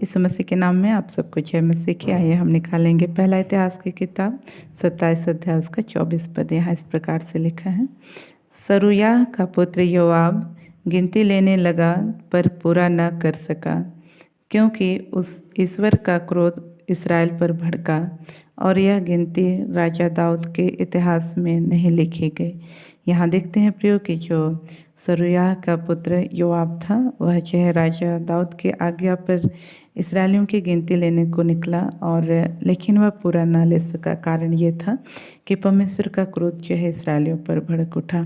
यीशु मसीह के नाम में आप सबको जय मसीह की। आइए हम निकालेंगे पहला इतिहास की किताब 27 अध्याय उसका 24 पद। यहाँ इस प्रकार से लिखा है। सरूयाह का पुत्र योआब गिनती लेने लगा पर पूरा न कर सका, क्योंकि उस ईश्वर का क्रोध इसराइल पर भड़का, और यह गिनती राजा दाऊद के इतिहास में नहीं लिखी गई। यहाँ देखते हैं प्रियो कि जो सरूयाह का पुत्र योआब था, वह जो है राजा दाऊद के आज्ञा पर इसराइलियों की गिनती लेने को निकला, और लेकिन वह पूरा ना ले सका। कारण ये था कि परमेश्वर का क्रोध जो है इसराइलियों पर भड़क उठा।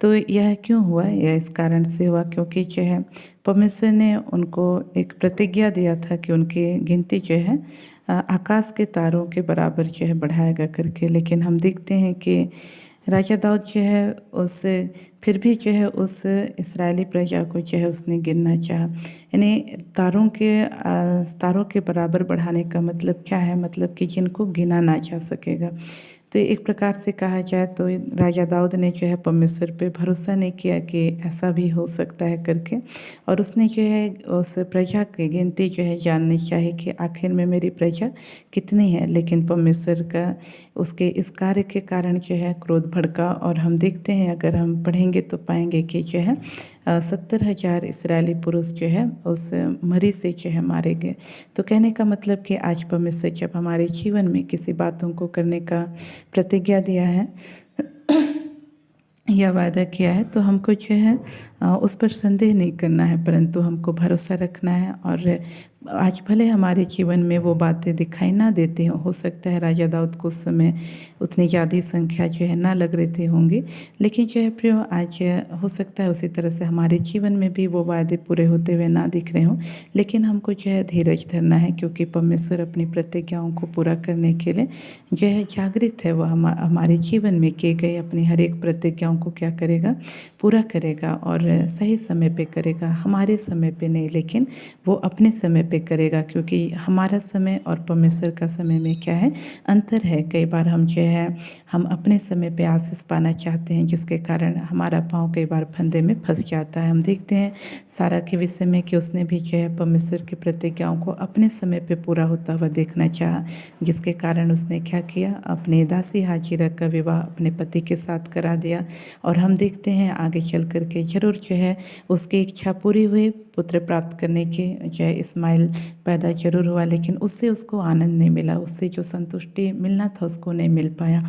तो यह क्यों हुआ? यह इस कारण से हुआ क्योंकि जो है परमेश्वर ने उनको एक प्रतिज्ञा दिया था कि उनकी गिनती जो है आकाश के तारों के बराबर जो है बढ़ाएगा करके। लेकिन हम देखते हैं कि राजा दाऊद जो है फिर भी जो है उस इस्राएली प्रजा को जो है उसने गिनना चाहा। यानी तारों के बराबर बढ़ाने का मतलब क्या है? मतलब कि जिनको गिना ना जा सकेगा। तो एक प्रकार से कहा जाए तो राजा दाऊद ने जो है परमेश्वर पे भरोसा नहीं किया कि ऐसा भी हो सकता है करके, और उसने जो है उस प्रजा की गिनती जो है जाननी चाहिए कि आखिर में मेरी प्रजा कितनी है। लेकिन परमेश्वर का उसके इस कार्य के कारण जो है क्रोध भड़का, और हम देखते हैं अगर हम पढ़ेंगे तो पाएंगे कि जो है 70,000 इसराइली पुरुष जो है उस मरी से जो है मारे गए। तो कहने का मतलब कि आज परमेश्वर जब हमारे जीवन में किसी बातों को करने का प्रतिज्ञा दिया है या वादा किया है, तो हमको जो है उस पर संदेह नहीं करना है, परंतु हमको भरोसा रखना है। और आज भले हमारे जीवन में वो बातें दिखाई ना देती हो सकता है राजा दाऊद को उस समय उतनी ज़्यादा संख्या जो है ना लग रही होंगी, लेकिन जो है प्रियो आज हो सकता है उसी तरह से हमारे जीवन में भी वो वादे पूरे होते हुए ना दिख रहे हों। लेकिन हमको जो है धीरज धरना है, क्योंकि परमेश्वर अपनी प्रतिज्ञाओं को पूरा करने के लिए जो है जागृत है। वह हमारे जीवन में किए गए अपनी हर एक प्रतिज्ञाओं को क्या करेगा? पूरा करेगा, और सही समय पे करेगा। हमारे समय पे नहीं, लेकिन वो अपने समय पे करेगा, क्योंकि हमारा समय और परमेश्वर का समय में क्या है? अंतर है। कई बार हम जो है हम अपने समय पे आशीष पाना चाहते हैं, जिसके कारण हमारा पाँव कई बार फंदे में फंस जाता है। हम देखते हैं सारा के विषय में कि उसने भी जो है परमेश्वर की प्रतिज्ञाओं को अपने समय पे पूरा होता हुआ देखना चाहा, जिसके कारण उसने क्या किया? अपने दासी हाजिरा का विवाह अपने पति के साथ करा दिया। और हम देखते हैं आगे चल कर के ज़रूर जो है उसकी इच्छा पूरी हुई, पुत्र प्राप्त करने की जो है इस्माइल पैदा जरूर हुआ, लेकिन उससे उसको आनंद नहीं मिला, उससे जो संतुष्टि मिलना था उसको नहीं मिल पाया।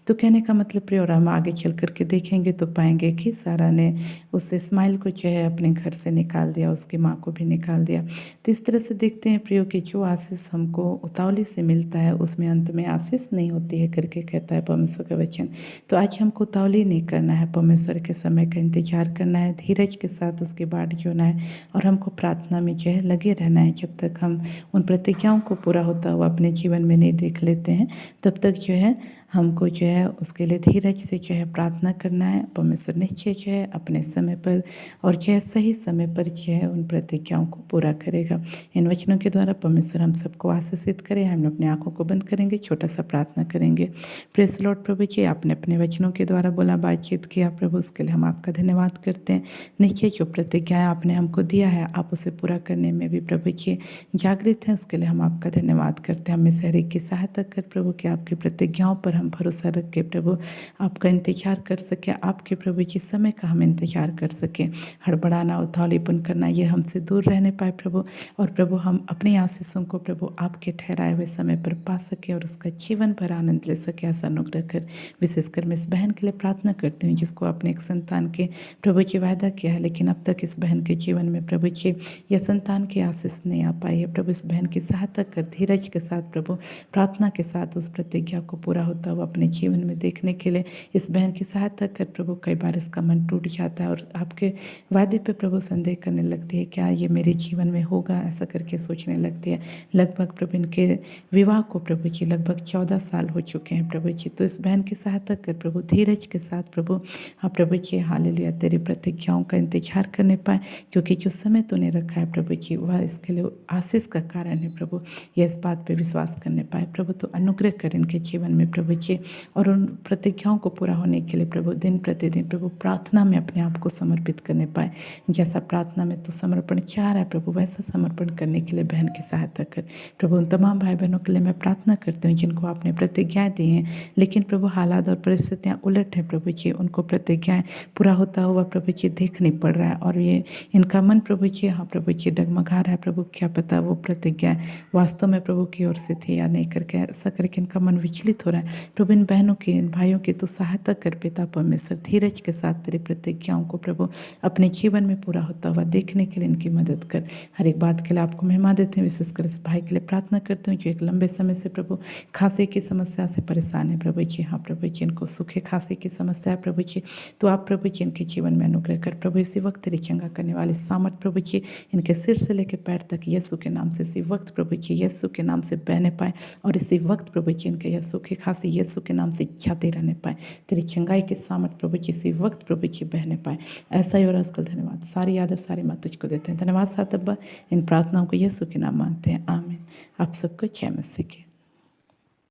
तो कहने का मतलब प्रिय, और हम आगे चल कर के देखेंगे तो पाएंगे कि सारा ने उस इस्माइल को जो है अपने घर से निकाल दिया, उसकी माँ को भी निकाल दिया। तो इस तरह से देखते हैं प्रियो कि जो आशीष हमको उतावली से मिलता है उसमें अंत में आशीष नहीं होती है करके कहता है परमेश्वर का वचन। तो आज हमको उतावली नहीं करना है, परमेश्वर के समय का इंतजार करना है, धीरज के साथ उसकी बाट जोना है, और हमको प्रार्थना में जो है लगे रहना है। जब तक हम उन प्रतिज्ञाओं को पूरा होता हुआ अपने जीवन में नहीं देख लेते हैं, तब तक जो है हमको जो है उसके लिए धीरज से जो है प्रार्थना करना है। परमेश्वर निश्चय जो है अपने समय पर और जो है सही समय पर जो है उन प्रतिज्ञाओं को पूरा करेगा। इन वचनों के द्वारा परमेश्वर हम सबको आशीषित करें। हम अपनी आंखों को बंद करेंगे, छोटा सा प्रार्थना करेंगे। प्रेस लॉर्ड प्रभु जी, आपने अपने वचनों के द्वारा बोला, बातचीत किया प्रभु, उसके लिए हम आपका धन्यवाद करते हैं। निश्चय जो प्रतिज्ञाएँ आपने हमको दिया है, आप उसे पूरा करने में भी प्रभु जी जागृत हैं, उसके लिए हम आपका धन्यवाद करते हैं। हमें से हर एक की सहायता कर प्रभु कि आपकी प्रतिज्ञाओं पर हम भरोसा रख के प्रभु आपका इंतजार कर सके, आपके प्रभु जी समय का हम इंतजार कर सकें। हड़बड़ाना, उतावलीपन करना ये हमसे दूर रहने पाए प्रभु, और प्रभु हम अपनी आशीषों को प्रभु आपके ठहराए हुए समय पर पा सके और उसका जीवन भर आनंद ले सके, ऐसा अनुग्रह कर। विशेषकर मैं इस बहन के लिए प्रार्थना करती हूँ जिसको आपने एक संतान के प्रभु जी वायदा किया है, लेकिन अब तक इस बहन के जीवन में प्रभु जी यह संतान की आशीष नहीं आ पाई है। प्रभु इस बहन की सहायता कर, धीरज के साथ प्रभु प्रार्थना के साथ उस प्रतिज्ञा को पूरा होता हुआ अपने जीवन में देखने के लिए इस बहन की सहायता कर प्रभु। कई बार इसका मन टूट जाता है और आपके वादे पे प्रभु संदेह करने लगती है, क्या ये मेरे जीवन में होगा, ऐसा करके सोचने लगती है। लगभग प्रभु इनके विवाह को प्रभु जी लगभग 14 साल हो चुके हैं प्रभु जी। तो इस बहन की सहायता कर प्रभु, धीरज के साथ प्रभु हाँ प्रभु जी, हालेलुया, तेरी प्रतिज्ञाओं का इंतजार करने पाए, क्योंकि जो समय तूने रखा है प्रभु जी वह इसके लिए आशीष का कारण है प्रभु। यह इस बात पे विश्वास करने पाए प्रभु, तो अनुग्रह कर इनके जीवन में प्रभु जी, और उन प्रतिज्ञाओं को पूरा होने के लिए प्रभु दिन प्रतिदिन प्रभु प्रार्थना में अपने आप को समर्पित करने पाए। जैसा प्रार्थना में तो समर्पण चाह रहा है प्रभु, वैसा समर्पण करने के लिए बहन की सहायता कर। प्रभु उन तमाम भाई बहनों के लिए मैं प्रार्थना करती हूँ जिनको आपने प्रतिज्ञाएं दी हैं, लेकिन प्रभु हालात और परिस्थितियाँ उलट है प्रभु जी, उनको प्रतिज्ञाएं पूरा होता हुआ प्रभु जी देख नहीं पड़ रहा है, और ये इनका मन प्रभु जी, हाँ प्रभु जी, डगमगा रहा है प्रभु। क्या पता वो प्रतिज्ञा वास्तव में प्रभु की ओर से थी या नहीं, करके ऐसा करके इनका मन विचलित हो रहा है प्रभु। इन बहनों की, इन भाइयों की तो सहायता कर पिता परमेश्वर, धीरज के साथ तेरी प्रतिज्ञाओं को प्रभु अपने जीवन में पूरा होता हुआ देखने के लिए इनकी मदद कर। हर एक बात के लिए आपको महिमा देते हैं। विशेषकर इस भाई के लिए प्रार्थना करते हैं जो एक लंबे समय से प्रभु खांसी की समस्या से परेशान है प्रभु जी। हाँ प्रभु जी, इनको सूखे खांसी की समस्या है प्रभु जी, तो आप प्रभु जी इनके जीवन में अनुग्रह कर प्रभु। इसी वक्त तेरी चंगा करने वाली सामर्थ प्रभु जी इनके सिर से लेकर पैर तक यीशु के नाम से इसी वक्त प्रभु जी यीशु के नाम से बहने पाए, और इसी वक्त प्रभु जी इनके यह सूखे खांसी यीशु के नाम से जाते रहने पाए। तेरी चंगाई की सामर्थ प्रभु जी इसी वक्त प्रभु जी बहने पाए। ऐसा ही और आजकल धन्यवाद, सारी आदर सारी बात तुझको देते हैं। धन्यवाद साथ अब्बा, इन प्रार्थनाओं को यीशु के नाम मांगते हैं, आमीन। आप सबको जय मसीह की।